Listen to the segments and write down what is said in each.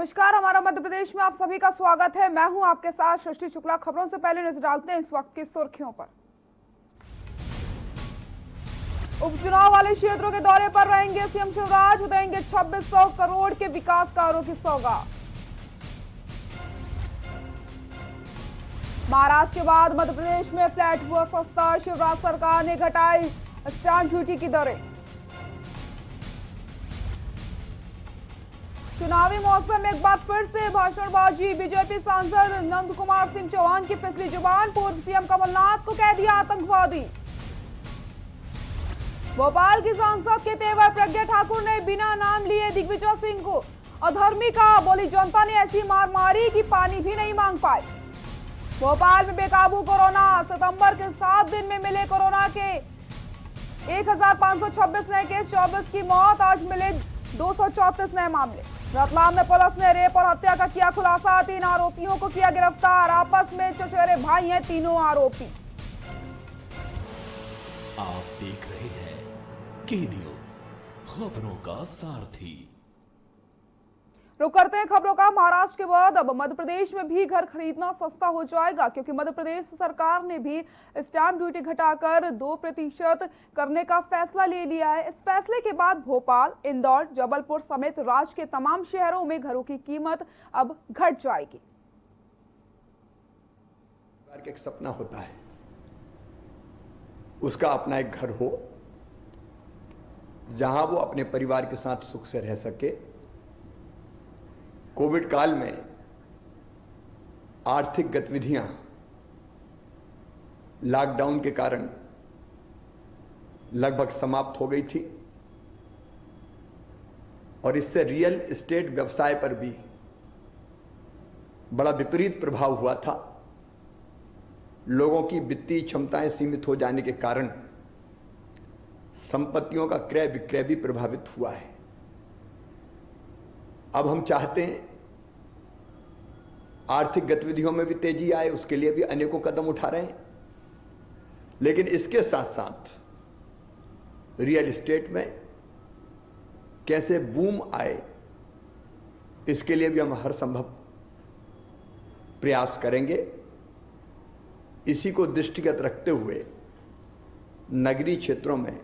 नमस्कार, हमारा मध्य प्रदेश में आप सभी का स्वागत है। मैं हूं आपके साथ सृष्टि शुक्ला। खबरों से पहले नजर डालते हैं इस वक्त की सुर्खियों पर। उपचुनाव वाले क्षेत्रों के दौरे पर रहेंगे सीएम शिवराज, देंगे 2600 करोड़ के विकास कार्यों की सौगात। महाराष्ट्र के बाद मध्य प्रदेश में फ्लैट हुआ सस्ता, शिवराज सरकार ने घटाई स्टैंप ड्यूटी की दरें। चुनावी मौसम में एक बार फिर से भाषणबाजी, बीजेपी सांसद नंद कुमार सिंह चौहान की फिसली जुबान, पूर्व सीएम कमलनाथ को कह दिया आतंकवादी। भोपाल की सांसद के तेवर प्रज्ञा ठाकुर ने बिना नाम लिए दिग्विजय सिंह को अधर्मी कहा, बोली जनता ने ऐसी मार मारी कि पानी भी नहीं मांग पाए। भोपाल में बेकाबू कोरोना, सितंबर के 7 दिन में मिले कोरोना के 1526 नए केस, 24 की मौत, आज मिले 234 नए मामले। रतलाम में पुलिस ने रेप और हत्या का किया खुलासा, 3 आरोपियों को किया गिरफ्तार, आपस में चचेरे भाई हैं तीनों आरोपी। आप देख रहे हैं के न्यूज, खबरों का सारथी। रुक करते हैं खबरों का। महाराष्ट्र के बाद अब मध्य प्रदेश में भी घर खरीदना सस्ता हो जाएगा, क्योंकि मध्य प्रदेश सरकार ने भी स्टैंप ड्यूटी घटाकर 2% करने का फैसला ले लिया है। इस फैसले के बाद भोपाल, इंदौर, जबलपुर समेत राज्य के तमाम शहरों में घरों की कीमत अब घट जाएगी। एक सपना होता है उसका अपना एक घर हो, जहां वो अपने परिवार के साथ सुख से रह सके। कोविड काल में आर्थिक गतिविधियां लॉकडाउन के कारण लगभग समाप्त हो गई थी और इससे रियल एस्टेट व्यवसाय पर भी बड़ा विपरीत प्रभाव हुआ था। लोगों की वित्तीय क्षमताएं सीमित हो जाने के कारण संपत्तियों का क्रय विक्रय भी प्रभावित हुआ है। अब हम चाहते हैं आर्थिक गतिविधियों में भी तेजी आए, उसके लिए भी अनेकों कदम उठा रहे हैं, लेकिन इसके साथ साथ रियल एस्टेट में कैसे बूम आए, इसके लिए भी हम हर संभव प्रयास करेंगे। इसी को दृष्टिगत रखते हुए नगरीय क्षेत्रों में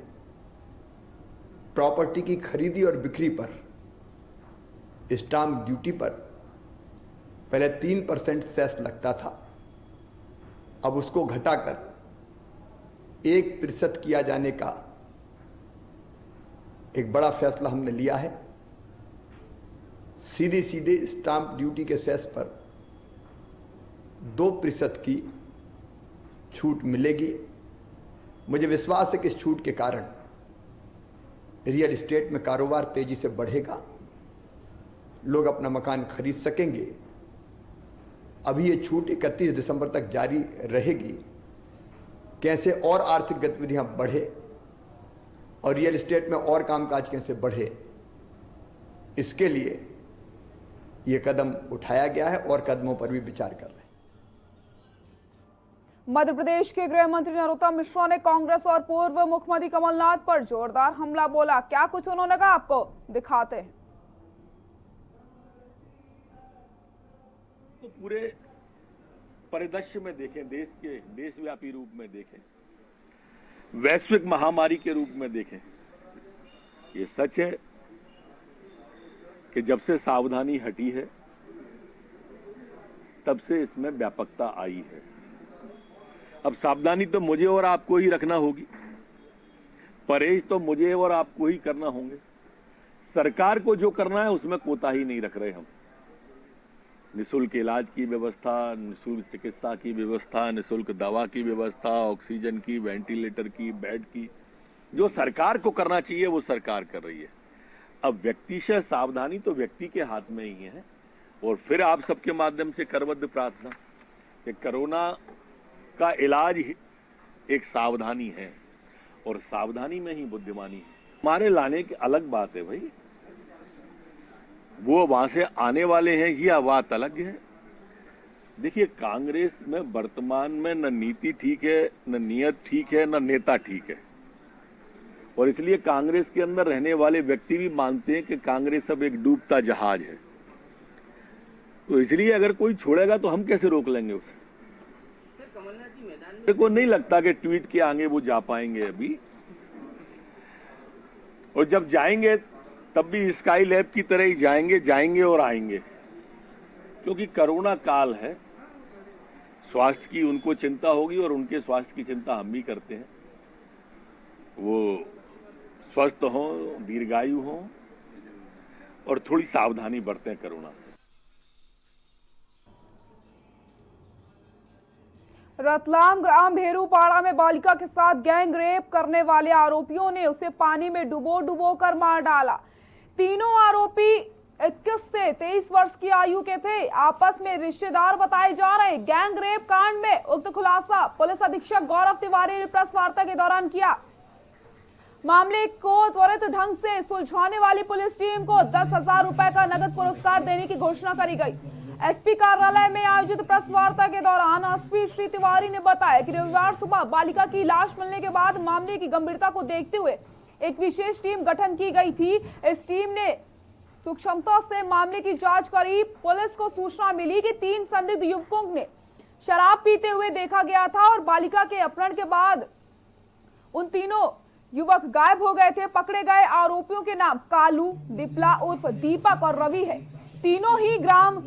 प्रॉपर्टी की खरीदी और बिक्री पर स्टाम्प ड्यूटी पर पहले 3% सेस लगता था, अब उसको घटाकर 1% किया जाने का एक बड़ा फैसला हमने लिया है। सीधे सीधे स्टाम्प ड्यूटी के सेस पर 2% की छूट मिलेगी। मुझे विश्वास है कि इस छूट के कारण रियल एस्टेट में कारोबार तेजी से बढ़ेगा, लोग अपना मकान खरीद सकेंगे। अभी ये छूट 31 दिसंबर तक जारी रहेगी। कैसे और आर्थिक गतिविधियां बढ़े और रियल एस्टेट में और कामकाज कैसे बढ़े, इसके लिए ये कदम उठाया गया है और कदमों पर भी विचार कर रहे हैं। मध्य प्रदेश के गृह मंत्री नरोत्तम मिश्रा ने कांग्रेस और पूर्व मुख्यमंत्री कमलनाथ पर जोरदार हमला बोला। क्या कुछ उन्होंने कहा, आपको दिखाते हैं। तो पूरे परिदृश्य में देखें, देश के देशव्यापी रूप में देखें, वैश्विक महामारी के रूप में देखें, ये सच है कि जब से सावधानी हटी है तब से इसमें व्यापकता आई है। अब सावधानी तो मुझे और आपको ही रखना होगी, परहेज तो मुझे और आपको ही करना होंगे। सरकार को जो करना है उसमें कोताही नहीं रख रहे हम। निःशुल्क इलाज की व्यवस्था, निःशुल्क चिकित्सा की व्यवस्था, निःशुल्क दवा की व्यवस्था, ऑक्सीजन की, वेंटिलेटर की, बेड की, जो सरकार को करना चाहिए वो सरकार कर रही है। अब व्यक्तिशः सावधानी तो व्यक्ति के हाथ में ही है। और फिर आप सबके माध्यम से करबद्ध प्रार्थना कि कोरोना का इलाज एक सावधानी है और सावधानी में ही बुद्धिमानी है। हमारे लाने की अलग बात है भाई, वो वहां से आने वाले हैं यह बात अलग है। देखिए, कांग्रेस में वर्तमान में न नीति ठीक है, न नियत ठीक है, न नेता ठीक है। और इसलिए कांग्रेस के अंदर रहने वाले व्यक्ति भी मानते हैं कि कांग्रेस अब एक डूबता जहाज है। तो इसलिए अगर कोई छोड़ेगा तो हम कैसे रोक लेंगे उसे। मेरे को नहीं लगता कि ट्वीट के आगे वो जा पाएंगे अभी, और जब जाएंगे तब भी स्काई लैब की तरह ही जाएंगे और आएंगे, क्योंकि कोरोना काल है। स्वास्थ्य की उनको चिंता होगी और उनके स्वास्थ्य की चिंता हम भी करते हैं। वो स्वस्थ हों, दीर्घायु हों और थोड़ी सावधानी बरतें कोरोना से। रतलाम ग्राम भेरूपाड़ा में बालिका के साथ गैंग रेप करने वाले आरोपियों ने उसे पानी में डुबो कर मार डाला। तीनों आरोपी 21 से 23 वर्ष की आयु के थे। आपस में रिश्तेदार बताए जा रहे। गैंग रेप कांड में उक्त खुलासा पुलिस अधीक्षक गौरव तिवारी ने प्रेस वार्ता के दौरान किया। मामले को त्वरित ढंग से सुलझाने वाली पुलिस टीम को 10,000 रुपए का नगद पुरस्कार देने की घोषणा करी गई। एसपी कार्यालय में आयोजित प्रेस वार्ता के दौरान एसपी श्री तिवारी ने बताया कि रविवार सुबह बालिका की लाश मिलने के बाद मामले की गंभीरता को देखते हुए एक विशेष टीम गठन की गई थी। इस टीम ने सूक्ष्मता से मामले की जांच करी। पुलिस को सूचना मिली कि 3 संदिग्ध युवकों ने शराब पीते हुए देखा गया था और बालिका के अपहरण के बाद उन तीनों युवक गायब हो गए थे। पकड़े गए आरोपियों के नाम कालू, दिपला उर्फ दीपक और रवि है। तीनों ही ग्राम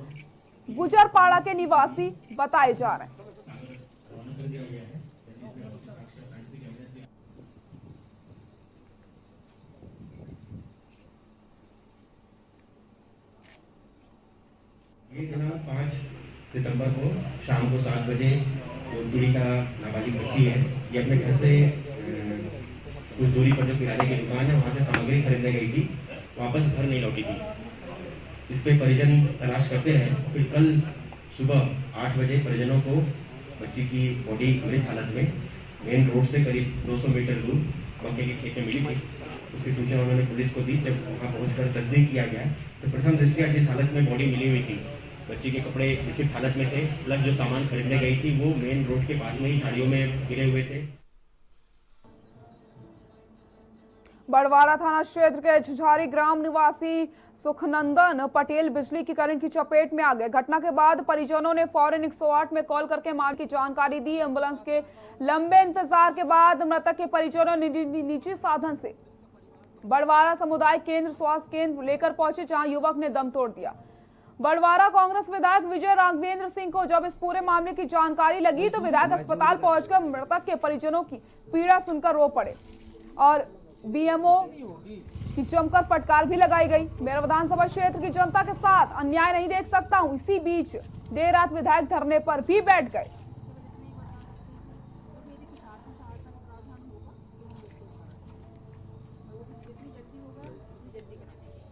गुजरपाड़ा के निवासी बताए जा रहे हैं। ये दिनांक 5 सितंबर को शाम को 7 बजे जो दूरी का नाबालिग बच्ची है, ये अपने घर से कुछ दूरी पर जो किराने की दुकान है वहाँ से सामग्री खरीदने गई थी, वापस घर नहीं लौटी थी। इस पे परिजन तलाश करते हैं। फिर कल सुबह 8 बजे परिजनों को बच्ची की बॉडी मृत हालत में मेन रोड से करीब 200 मीटर दूर मक्के के खेत में मिली थी। उसकी सूचना उन्होंने पुलिस को दी। जब वहाँ पहुंचकर तस्दीक किया गया तो प्रथम दृष्टया जिस हालत में बॉडी मिली हुई थी, बच्ची के कपड़े विक्षिप्त हालत में थे, प्लस जो सामान खरीदने गई थी वो मेन रोड के पास में ही झाड़ियों में गिरे हुए थे। बड़वाड़ा थाना क्षेत्र के झुझारी ग्राम निवासी सुखनंदन पटेल बिजली की करंट की चपेट में आ गए। घटना के बाद परिजनों ने फौरन 108 में कॉल करके मामले की जानकारी दी। एम्बुलेंस के लंबे इंतजार के बाद मृतक के परिजनों ने निजी साधन से बड़वाड़ा सामुदायिक केंद्र स्वास्थ्य केंद्र लेकर पहुंचे, जहां युवक ने दम तोड़ दिया। बड़वाड़ा कांग्रेस विधायक विजय राघवेंद्र सिंह को जब इस पूरे मामले की जानकारी लगी तो विधायक अस्पताल पहुंचकर मृतक के परिजनों की पीड़ा सुनकर रो पड़े और बीएमओ की जमकर फटकार भी लगाई गई। मेरा विधानसभा क्षेत्र की जनता के साथ अन्याय नहीं देख सकता हूं। इसी बीच देर रात विधायक धरने पर भी बैठ गए।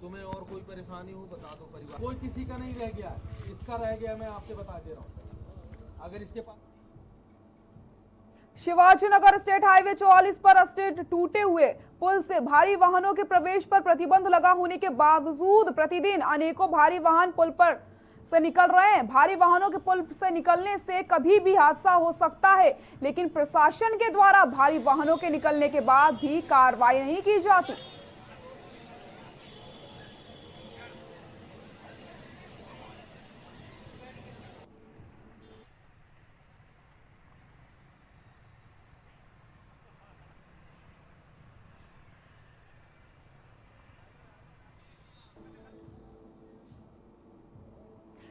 तुम्हें और कोई परेशानी हो बता दो परिवार। कोई किसी का नहीं रह गया, इसका रह गया, मैं आपसे बता दे रहा हूँ। अगर इसके पास शिवाजीनगर स्टेट हाईवे 44 पर स्टेट टूटे हुए पुल से भारी वाहनों के प्रवेश पर प्रतिबंध लगा होने के बावजूद प्रतिदिन अनेकों भारी वाहन पुल पर से निकल रहे हैं। भारी वाहनों के पुल से निकलने से कभी भी हादसा हो सकता है, लेकिन प्रशासन के द्वारा भारी वाहनों के निकलने के बाद भी कार्रवाई नहीं की जाती।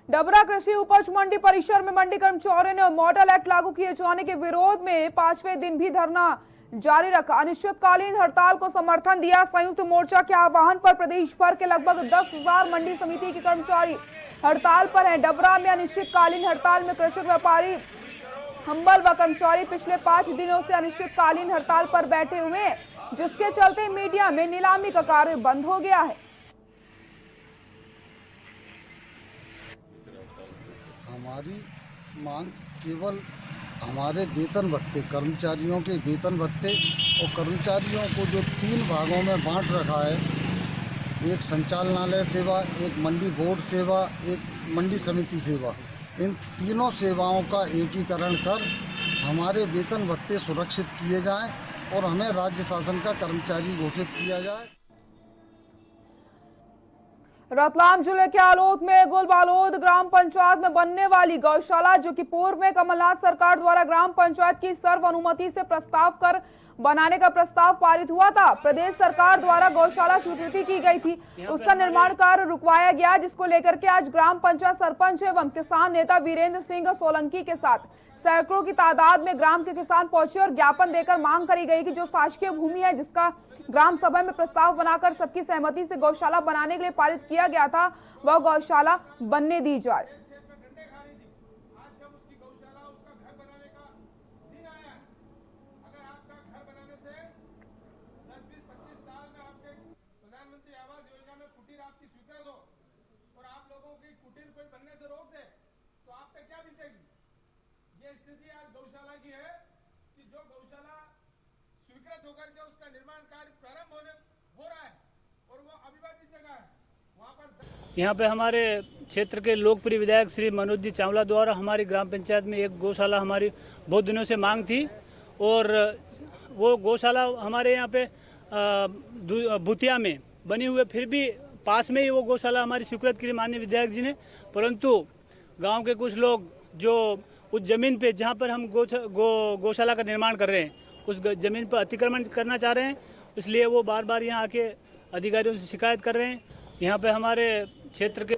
डबरा कृषि उपज मंडी परिसर में मंडी कर्मचारियों ने मॉडल एक्ट लागू किए जाने के विरोध में 5वें दिन भी धरना जारी रखा। अनिश्चितकालीन हड़ताल को समर्थन दिया। संयुक्त मोर्चा के आह्वान पर प्रदेश भर के लगभग 10,000 मंडी समिति के कर्मचारी हड़ताल पर हैं। डबरा में अनिश्चितकालीन हड़ताल में कृषक, व्यापारी, हम्बल व कर्मचारी पिछले 5 दिनों से अनिश्चितकालीन हड़ताल पर बैठे हुए हैं, जिसके चलते मीडिया में नीलामी का कार्य बंद हो गया है। हमारी मांग केवल हमारे वेतन भत्ते, कर्मचारियों के वेतन भत्ते और कर्मचारियों को जो 3 भागों में बांट रखा है, एक संचालनालय सेवा, एक मंडी बोर्ड सेवा, एक मंडी समिति सेवा, इन तीनों सेवाओं का एकीकरण कर हमारे वेतन भत्ते सुरक्षित किए जाएं और हमें राज्य शासन का कर्मचारी घोषित किया जाए। रतलाम जिले के आलोद में गुलबालोद ग्राम पंचायत में बनने वाली गौशाला, जो कि पूर्व में कमलनाथ सरकार द्वारा ग्राम पंचायत की सर्व अनुमति से प्रस्ताव कर बनाने का प्रस्ताव पारित हुआ था। प्रदेश सरकार द्वारा गौशाला स्वीकृति की गई थी, उसका निर्माण कार्य रुकवाया गया, जिसको लेकर के आज ग्राम पंचायत सरपंच एवं किसान नेता वीरेंद्र सिंह सोलंकी के साथ सैकड़ों की तादाद में ग्राम के किसान पहुंचे और ज्ञापन देकर मांग करी गई कि जो शासकीय भूमि है, जिसका ग्राम सभा में प्रस्ताव बनाकर सबकी सहमति से गौशाला बनाने के लिए पारित किया गया था, वह गौशाला बनने दी जाए। ये स्थिति आज गौशाला की है कि जो गौशाला स्वीकृत होकर के उसका निर्माण कार्य प्रारंभ हो रहा है और वो अविवादित जगह है, वहाँ पर यहाँ पे हमारे क्षेत्र के लोकप्रिय विधायक श्री मनोज जी चावला द्वारा हमारी ग्राम पंचायत में एक गौशाला हमारी बहुत दिनों से मांग थी और वो गौशाला हमारे यहाँ पे भूतिया में बनी हुई, फिर भी पास में ही वो गौशाला हमारी स्वीकृत की माननीय विधायक जी ने, परंतु गांव के कुछ लोग जो उस जमीन पे जहाँ पर हम गौशाला का निर्माण कर रहे हैं उस जमीन पर अतिक्रमण करना चाह रहे हैं, इसलिए वो बार बार यहाँ आके अधिकारियों से शिकायत कर रहे हैं। यहाँ पे हमारे क्षेत्र के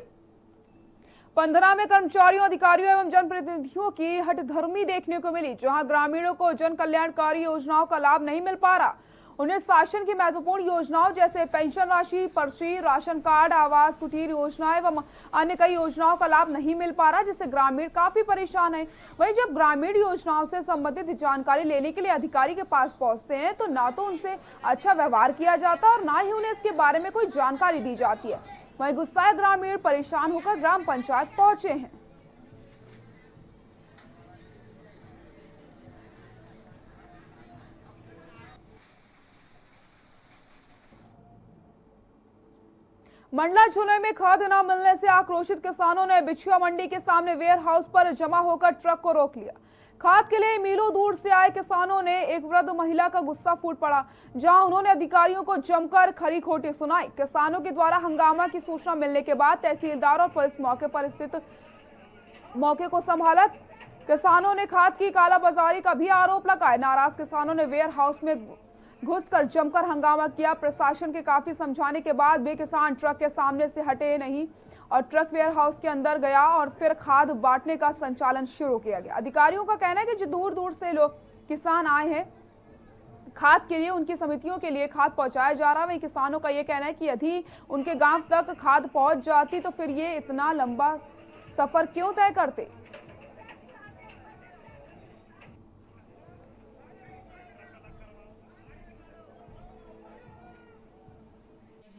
15 में कर्मचारियों, अधिकारियों एवं जनप्रतिनिधियों की हठधर्मी देखने को मिली, जहां ग्रामीणों को जन कल्याणकारी योजनाओं का लाभ नहीं मिल पा रहा। उन्हें शासन की महत्वपूर्ण योजनाओं जैसे पेंशन राशि, पर्ची, राशन कार्ड, आवास, कुटीर योजना एवं अन्य कई योजनाओं का लाभ नहीं मिल पा रहा, जिससे ग्रामीण काफी परेशान है। वहीं जब ग्रामीण योजनाओं से संबंधित जानकारी लेने के लिए अधिकारी के पास पहुंचते हैं तो ना तो उनसे अच्छा व्यवहार किया जाता और ना ही उन्हें इसके बारे में कोई जानकारी दी जाती है। वहीं गुस्साए ग्रामीण परेशान होकर ग्राम पंचायत पहुंचे हैं। मंडला जिले में खाद न मिलने से आक्रोशित किसानों ने बिछुआ मंडी के सामने वेयर हाउस पर जमा होकर ट्रक को रोक लिया। खाद के लिए मीलों दूर से आए किसानों ने एक वृद्ध महिला का गुस्सा फूट पड़ा, जहां उन्होंने अधिकारियों को जमकर खरी खोटी सुनाई। किसानों के द्वारा हंगामा की सूचना मिलने के बाद तहसीलदार और पुलिस मौके को संभाला। किसानों ने खाद की कालाबाजारी का भी आरोप लगाया। नाराज किसानों ने वेयर हाउस में घुसकर जमकर हंगामा किया। प्रशासन के काफी समझाने के बाद वे किसान ट्रक के सामने से हटे नहीं और ट्रक वेयर हाउस के अंदर गया और फिर खाद बांटने का संचालन शुरू किया गया। अधिकारियों का कहना है कि जो दूर दूर से लोग किसान आए हैं खाद के लिए, उनकी समितियों के लिए खाद पहुंचाया जा रहा है। वहीं किसानों का ये कहना है कि यदि उनके गांव तक खाद पहुंच जाती तो फिर ये इतना लंबा सफर क्यों तय करते।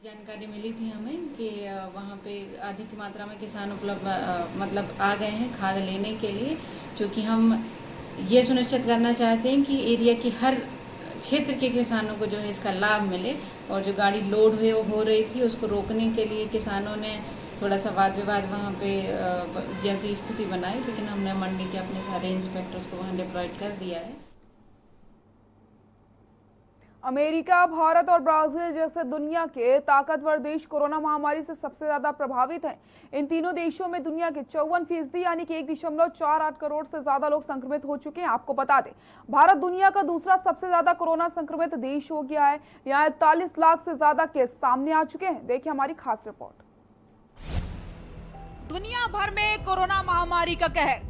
जानकारी मिली थी हमें कि वहाँ पे अधिक मात्रा में किसान उपलब्ध मतलब आ गए हैं खाद लेने के लिए, क्योंकि हम ये सुनिश्चित करना चाहते हैं कि एरिया की हर क्षेत्र के किसानों को जो है इसका लाभ मिले। और जो गाड़ी लोड हो रही थी उसको रोकने के लिए किसानों ने थोड़ा सा वाद विवाद वहाँ पे जैसी स्थिति बनाई, लेकिन हमने मंडी के अपने सारे इंस्पेक्टर्स को वहाँ डिप्लॉयड कर दिया है। अमेरिका, भारत और ब्राजील जैसे दुनिया के ताकतवर देश कोरोना महामारी से सबसे ज्यादा प्रभावित हैं। इन तीनों देशों में दुनिया के 54% यानी कि 1.48 करोड़ से ज्यादा लोग संक्रमित हो चुके हैं। आपको बता दें, भारत दुनिया का दूसरा सबसे ज्यादा कोरोना संक्रमित देश हो गया है। यहाँ 41 लाख से ज्यादा केस सामने आ चुके हैं। देखिए हमारी खास रिपोर्ट। दुनिया भर में कोरोना महामारी का कहर।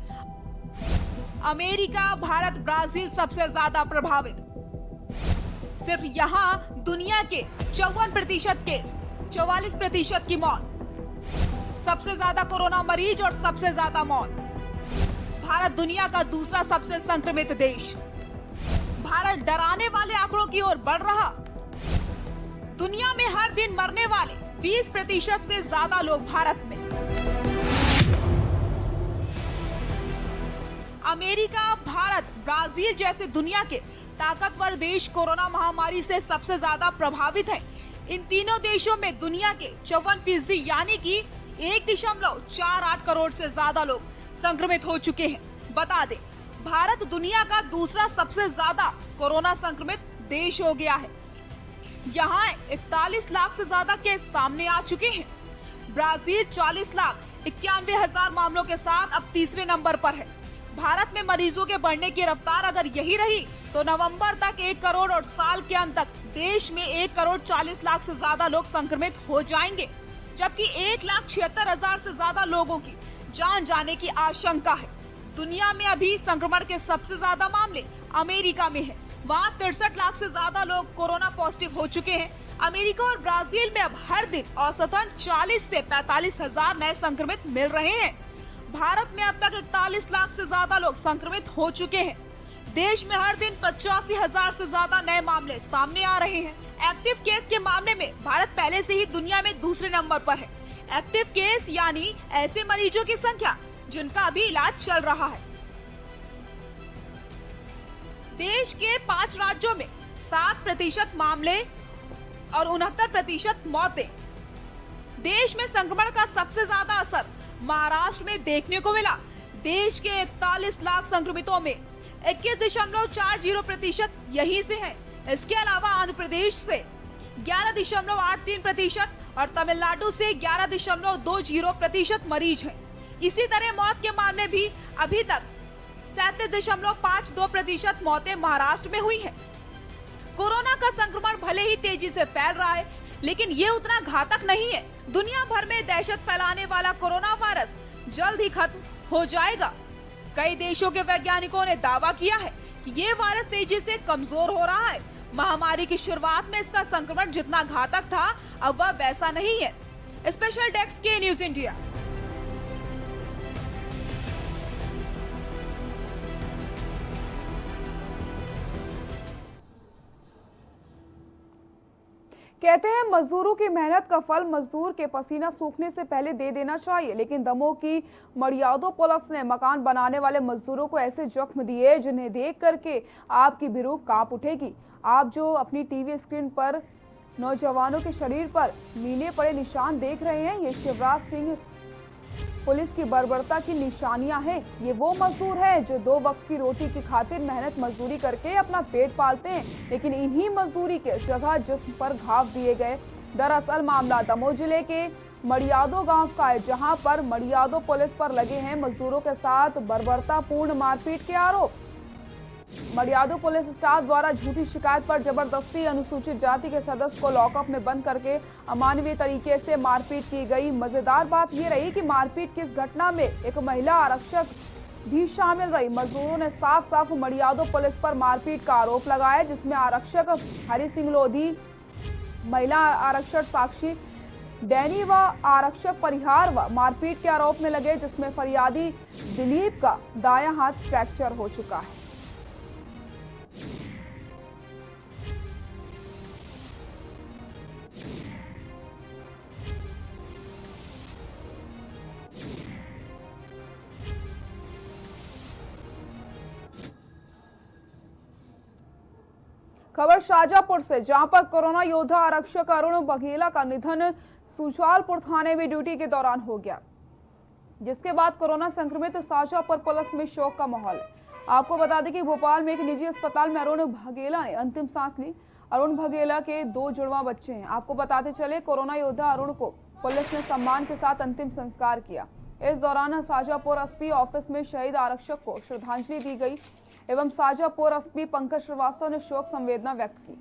अमेरिका, भारत, ब्राजील सबसे ज्यादा प्रभावित। सिर्फ यहाँ दुनिया के 54% केस, 44% की मौत। सबसे ज्यादा कोरोना मरीज और सबसे ज्यादा मौत। भारत दुनिया का दूसरा सबसे संक्रमित देश। भारत डराने वाले आंकड़ों की ओर बढ़ रहा। दुनिया में हर दिन मरने वाले 20% से ज्यादा लोग भारत में। अमेरिका, भारत, ब्राजील जैसे दुनिया के ताकतवर देश कोरोना महामारी से सबसे ज्यादा प्रभावित हैं। इन तीनों देशों में दुनिया के 54% यानी कि 1.48 करोड़ से ज्यादा लोग संक्रमित हो चुके हैं। बता दें, भारत दुनिया का दूसरा सबसे ज्यादा कोरोना संक्रमित देश हो गया है। यहाँ 41 लाख से ज्यादा केस सामने आ चुके हैं। ब्राजील 40,91,000 मामलों के साथ अब तीसरे नंबर पर है। भारत में मरीजों के बढ़ने की रफ्तार अगर यही रही तो नवंबर तक 1 करोड़ और साल के अंत तक देश में 1,40,00,000 से ज्यादा लोग संक्रमित हो जाएंगे, जबकि 1,76,000 से ज्यादा लोगों की जान जाने की आशंका है। दुनिया में अभी संक्रमण के सबसे ज्यादा मामले अमेरिका में है। वहाँ 63 लाख से ज्यादा लोग कोरोना पॉजिटिव हो चुके हैं। अमेरिका और ब्राजील में अब हर दिन औसतन 40 से 45,000 नए संक्रमित मिल रहे हैं। भारत में अब तक 41 लाख से ज्यादा लोग संक्रमित हो चुके हैं। देश में हर दिन 85,000 से ज्यादा नए मामले सामने आ रहे हैं। एक्टिव केस के मामले में भारत पहले से ही दुनिया में दूसरे नंबर पर है। एक्टिव केस यानी ऐसे मरीजों की संख्या जिनका अभी इलाज चल रहा है। देश के 5 राज्यों में 7% मामले और 69% मौतें। देश में संक्रमण का सबसे ज्यादा असर महाराष्ट्र में देखने को मिला। देश के 41 लाख संक्रमितों में 21.40% यहीं से है। इसके अलावा आंध्र प्रदेश से 11.83% और तमिलनाडु से 11.20% मरीज हैं। इसी तरह मौत के मामले भी अभी तक 37.52% मौतें महाराष्ट्र में हुई हैं। कोरोना का संक्रमण भले ही तेजी से फैल रहा है, लेकिन ये उतना घातक नहीं है। दुनिया भर में दहशत फैलाने वाला कोरोना वायरस जल्द ही खत्म हो जाएगा। कई देशों के वैज्ञानिकों ने दावा किया है कि ये वायरस तेजी से कमजोर हो रहा है। महामारी की शुरुआत में इसका संक्रमण जितना घातक था, अब वह वैसा नहीं है। स्पेशल डेस्क के न्यूज इंडिया। कहते हैं मजदूरों की मेहनत का फल मजदूर के पसीना सूखने से पहले दे देना चाहिए, लेकिन दमोह की मड़ियादो पुलिस ने मकान बनाने वाले मजदूरों को ऐसे जख्म दिए जिन्हें देख करके आपकी भी रूह कांप उठेगी। आप जो अपनी टीवी स्क्रीन पर नौजवानों के शरीर पर नीले पड़े निशान देख रहे हैं, ये शिवराज सिंह पुलिस की बर्बरता की निशानियां हैं। ये वो मजदूर हैं जो 2 वक्त की रोटी की खातिर मेहनत मजदूरी करके अपना पेट पालते हैं, लेकिन इन्हीं मजदूरी के जगह जिस्म पर घाव दिए गए। दरअसल मामला दमोह जिले के मड़ियादो गांव का है, जहां पर मड़ियादो पुलिस पर लगे हैं मजदूरों के साथ बर्बरतापूर्ण मारपीट के आरोप। मड़ियादो पुलिस स्टाफ द्वारा झूठी शिकायत पर जबरदस्ती अनुसूचित जाति के सदस्य को लॉकअप में बंद करके अमानवीय तरीके से मारपीट की गई। मजेदार बात यह रही कि मारपीट की इस घटना में एक महिला आरक्षक भी शामिल रही। मजदूरों ने साफ साफ मड़ियादो पुलिस पर मारपीट का आरोप लगाया, जिसमें आरक्षक हरि सिंह लोधी, महिला आरक्षक साक्षी डैनी व आरक्षक परिहार व मारपीट के आरोप में लगे, जिसमें फरियादी दिलीप का दायां हाथ फ्रैक्चर हो चुका है। खबर शाजापुर से, जहां पर कोरोना योद्धा आरक्षक अरुण बघेला का निधन सुजालपुर थाने में ड्यूटी के दौरान हो गया, जिसके बाद कोरोना संक्रमित शाजापुर पुलिस में शोक का माहौल है। आपको बता दें कि भोपाल में एक निजी अस्पताल में अरुण बघेला ने अंतिम सांस ली। अरुण बघेला के 2 जुड़वा बच्चे हैं। आपको बताते चले, कोरोना योद्धा अरुण को पुलिस ने सम्मान के साथ अंतिम संस्कार किया। इस दौरान शाजापुर एसपी ऑफिस में शहीद आरक्षक को श्रद्धांजलि दी गई एवं शाजापुर एसपी पंकज श्रीवास्तव ने शोक संवेदना व्यक्त की।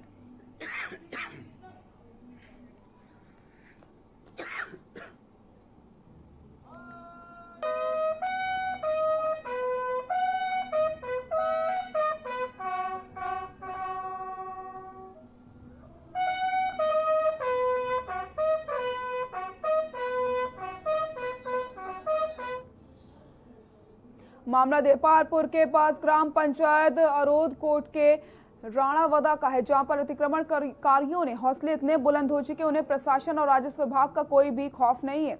मामला देपालपुर के पास ग्राम पंचायत अरोध कोट के राणावदा का है, जहां पर अतिक्रमणकारियों ने हौसले इतने बुलंद हो चुके उन्हें प्रशासन और राजस्व विभाग का कोई भी खौफ नहीं है।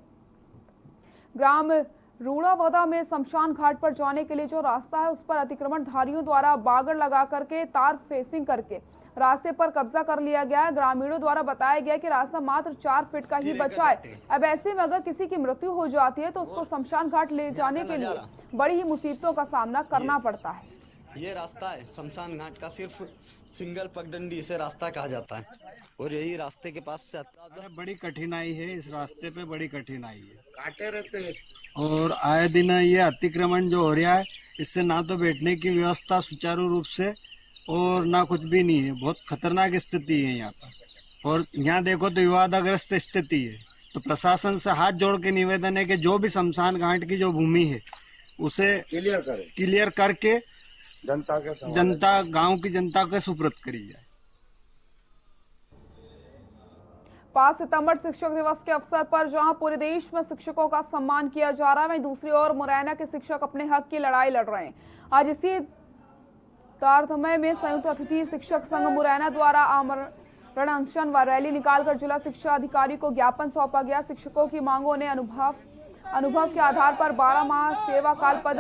ग्राम रूणावदा में शमशान घाट पर जाने के लिए जो रास्ता है, उस पर अतिक्रमणधारियों द्वारा बागड़ लगा करके तार फेंसिंग करके रास्ते पर कब्जा कर लिया गया है। ग्रामीणों द्वारा बताया गया कि रास्ता मात्र 4 फीट का ही बचा है। अब ऐसे में अगर किसी की मृत्यु हो जाती है तो उसको शमशान घाट ले जाने के लिए बड़ी ही मुसीबतों का सामना करना पड़ता है। ये रास्ता है शमशान घाट का, सिर्फ सिंगल पगडंडी इसे रास्ता कहा जाता है और यही रास्ते के पास से बड़ी कठिनाई है। इस रास्ते पे बड़ी कठिनाई है, कांटे रहते हैं और आए दिन ये अतिक्रमण जो हो रहा है, इससे ना तो बैठने की व्यवस्था सुचारू रूप से और ना कुछ भी नहीं है। बहुत खतरनाक स्थिति है यहाँ पर और यहाँ देखो तो विवादग्रस्त स्थिति है। तो प्रशासन से हाथ जोड़ के निवेदन है कि जो भी शमशान घाट की जो भूमि है उसे क्लियर करके जनता गांव की जनता को सुपुर्द करी जाए। 5 सितंबर शिक्षक दिवस के अवसर पर जहां पूरे देश में शिक्षकों का सम्मान किया जा रहा है, वहीं दूसरी ओर मुरैना के शिक्षक अपने हक की लड़ाई लड़ रहे हैं। आज इसी तारतम्य में संयुक्त अतिथि शिक्षक संघ मुरैना द्वारा आमरण अनशन व रैली निकालकर जिला शिक्षा अधिकारी को ज्ञापन सौंपा गया। शिक्षकों की मांगों ने अनुभव के आधार पर 12 माह सेवा काल पद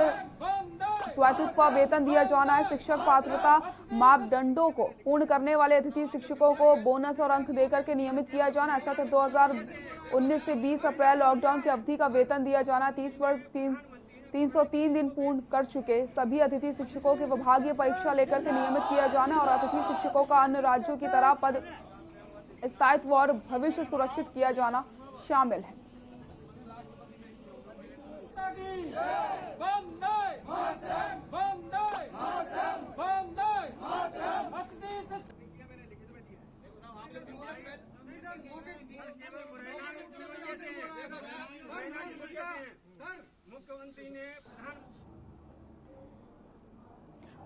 स्वायत्तता वेतन दिया जाना है। शिक्षक पात्रता मापदंडों को पूर्ण करने वाले अतिथि शिक्षकों को बोनस और अंक देकर के नियमित किया जाना। ऐसा तो 2019 से 20 अप्रैल लॉकडाउन की अवधि का वेतन दिया जाना। 30 वर्ष 303 दिन पूर्ण कर चुके सभी अतिथि शिक्षकों की विभागीय परीक्षा लेकर के नियमित किया जाना और अतिथि शिक्षकों का अन्य राज्यों की तरह पद स्थायित्व और भविष्य सुरक्षित किया जाना शामिल है।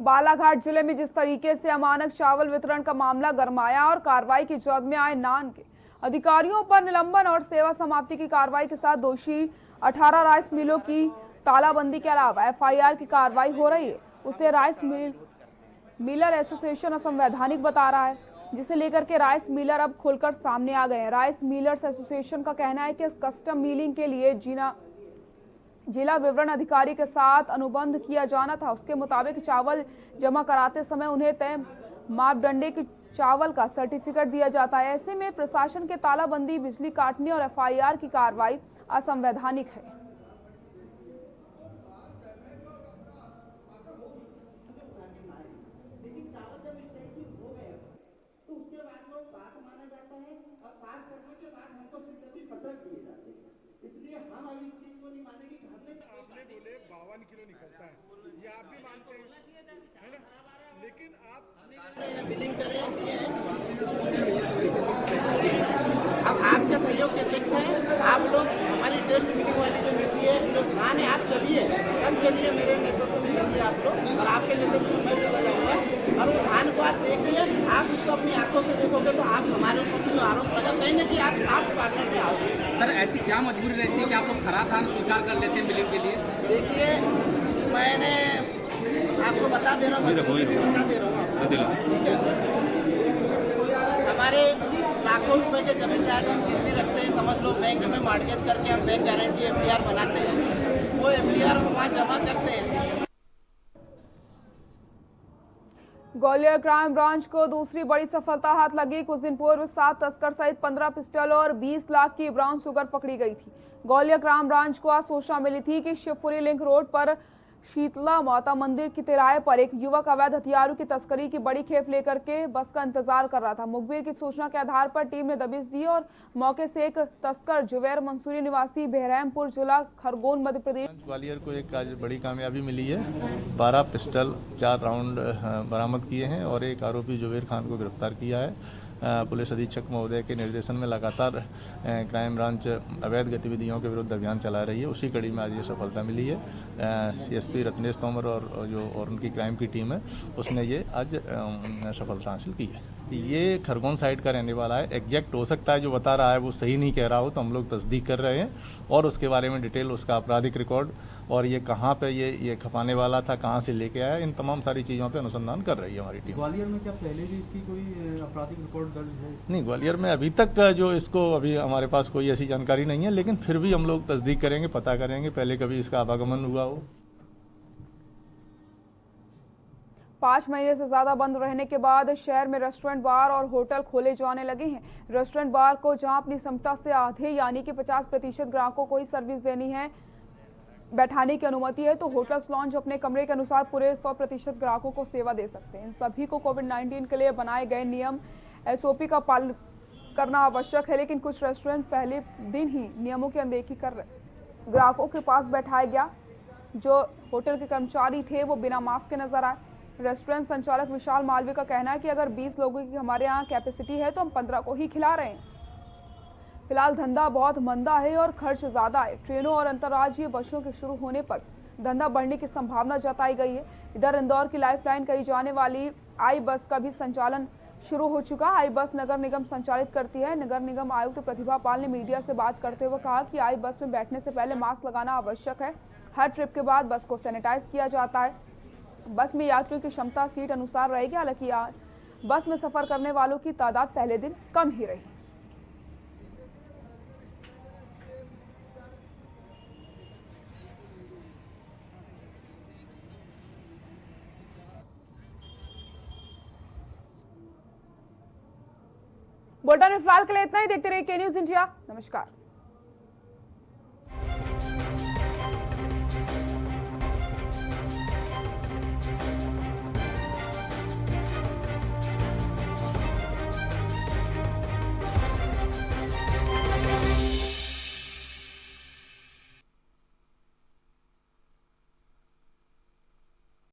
बालाघाट जिले में जिस तरीके से अमानक चावल वितरण का मामला गरमाया और कार्रवाई की जद में आए नान के अधिकारियों पर निलंबन और सेवा समाप्ति की कार्रवाई के साथ दोषी 18 राइस मिलों की तालाबंदी के अलावा FIR की कार्रवाई हो रही है, उसे राइस मिलर एसोसिएशन असंवैधानिक बता रहा है, जिसे लेकर के राइस मिलर अब खुलकर सामने आ गए हैं। राइस मिलर्स एसोसिएशन का कहना है कि कस्टम मिलिंग के लिए जिला विवरण अधिकारी के साथ अनुबंध किया जाना था। उसके मुताबिक चावल जमा कराते समय उन्हें तय मापदंडे के चावल का सर्टिफिकेट दिया जाता है। ऐसे में प्रशासन के तालाबंदी, बिजली काटने और FIR की कार्रवाई असंवैधानिक है। इसलिए हम अभी इस चीज को नहीं मानेंगे कि हमने आपने बोले 52 किलो निकलता है, ये आप भी मानते हैं, है ना? लेकिन आप बिलिंग करें अब आपके सहयोग की अपेक्षा है। आप लोग हमारी टेस्ट मिलिंग वाली जो नीति है, जो धान है, आप चलिए, कल चलिए, मेरे नेतृत्व में चलिए आप लोग और आपके नेतृत्व में मैं चला जाऊंगा और वो धान को आप देखिए, आप उसको अपनी आंखों से देखोगे तो आप हमारे ऊपर से जो आरोप लगा कहीं ना कि आप साफ पार्टनर में आओगे। सर ऐसी क्या मजबूरी रहती है कि आप लोग खराब धान स्वीकार कर लेते हैं मिलिंग के लिए? देखिए मैंने आपको बता दे रहा हूँ, मजबूरी भी बता दे रहा हूँ आपको, ठीक है? हमारे लाखों रुपए के जमीन जायदाद हम गिरवी रखते हैं, समझ लो बैंक में मॉर्गेज करके हम बैंक गारंटी MDR बनाते हैं, वो MDR हम वहाँ जमा करते हैं। ग्वालियर क्राइम ब्रांच को दूसरी बड़ी सफलता हाथ लगी। कुछ दिन पूर्व 7 तस्कर सहित 15 पिस्टल और 20 लाख की ब्राउन शुगर पकड़ी गई थी। ग्वालियर क्राइम ब्रांच को आज सूचना मिली थी कि शिवपुरी लिंक रोड पर शीतला माता मंदिर की तिराहे पर एक युवक अवैध हथियारों की तस्करी की बड़ी खेप लेकर के बस का इंतजार कर रहा था। मुखबिर की सूचना के आधार पर टीम ने दबिश दी और मौके से एक तस्कर जुबैर मंसूरी निवासी बहरमपुर जिला खरगोन मध्य प्रदेश ग्वालियर को एक आज बड़ी कामयाबी मिली है। 12 पिस्टल 4 राउंड बरामद किए हैं और एक आरोपी जुबैर खान को गिरफ्तार किया है। पुलिस अधीक्षक महोदय के निर्देशन में लगातार क्राइम ब्रांच अवैध गतिविधियों के विरुद्ध अभियान चला रही है। उसी कड़ी में आज ये सफलता मिली है। CSP रत्नेश तोमर और उनकी क्राइम की टीम है, उसने ये आज सफलता हासिल की है। ये खरगोन साइड का रहने वाला है। एग्जैक्ट हो सकता है जो बता रहा है वो सही नहीं कह रहा हो, तो हम लोग तस्दीक कर रहे हैं और उसके बारे में डिटेल, उसका आपराधिक रिकॉर्ड और ये कहाँ पे ये खपाने वाला था, कहाँ से लेके आया, इन तमाम सारी चीज़ों पे अनुसंधान कर रही है हमारी टीम। ग्वालियर में क्या पहले भी इसकी कोई आपराधिक रिकॉर्ड दर्ज है? नहीं, ग्वालियर में अभी तक जो इसको अभी हमारे पास कोई ऐसी जानकारी नहीं है, लेकिन फिर भी हम लोग तस्दीक करेंगे, पता करेंगे पहले कभी इसका आवागमन हुआ हो। 5 महीने से ज्यादा बंद रहने के बाद शहर में रेस्टोरेंट, बार और होटल खोले जाने लगे हैं। रेस्टोरेंट बार को जहां अपनी क्षमता से आधे यानी कि 50% ग्राहकों को ही सर्विस देनी है, बैठाने की अनुमति है, तो होटल्स लॉन्ज अपने कमरे के अनुसार पूरे 100% ग्राहकों को सेवा दे सकते हैं। इन सभी को कोविड-19 के लिए बनाए गए नियम SOP का पालन करना आवश्यक है, लेकिन कुछ रेस्टोरेंट पहले दिन ही नियमों की अनदेखी कर रहे। ग्राहकों के पास बैठाया गया जो होटल के कर्मचारी थे वो बिना मास्क के नजर आए। रेस्टोरेंट संचालक विशाल मालवीय का कहना है कि अगर 20 लोगों की हमारे यहाँ कैपेसिटी है तो हम 15 को ही खिला रहे हैं। फिलहाल धंधा बहुत मंदा है और खर्च ज्यादा है। ट्रेनों और अंतर्राज्यीय बसों के शुरू होने पर धंधा बढ़ने की संभावना जताई गई है। इधर इंदौर की लाइफलाइन कही जाने वाली आई बस का भी संचालन शुरू हो चुका। आई बस नगर निगम संचालित करती है। नगर निगम आयुक्त प्रतिभा पाल ने मीडिया से बात करते हुए कहा कि आई बस में बैठने से पहले मास्क लगाना आवश्यक है। हर ट्रिप के बाद बस को सैनिटाइज किया जाता है। बस में यात्रियों की क्षमता सीट अनुसार रहेगी। हालांकि बस में सफर करने वालों की तादाद पहले दिन कम ही रही। बुलेटिन में फिलहाल के लिए इतना ही। देखते रहिए के न्यूज़ इंडिया। नमस्कार।